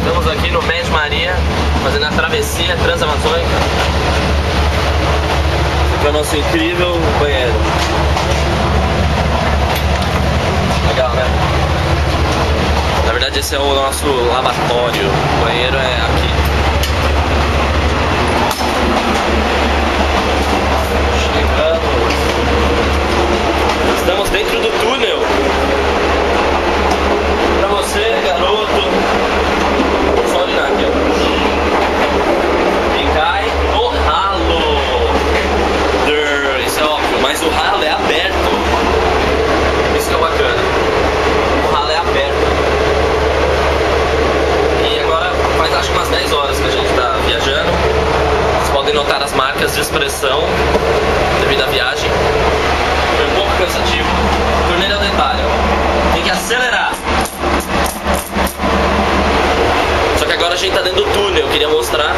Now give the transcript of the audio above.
Estamos aqui no Médio Maria, fazendo a travessia transamazônica. Esse aqui é o nosso incrível banheiro. Legal, né? Na verdade esse é o nosso lavatório. O banheiro é aqui. Chegamos. Estamos dentro do túnel. Pra você, garoto, só olhar aqui, ó. E cai no ralo. Isso é óbvio, mas o ralo é aberto. Isso que é bacana. O ralo é aberto. E agora faz acho que umas 10 horas que a gente tá viajando. Vocês podem notar as marcas de expressão devido à viagem. Foi um pouco cansativo. Torneira ao detalhe, ó. Tem que acelerar. Só que agora a gente tá dentro do túnel, eu queria mostrar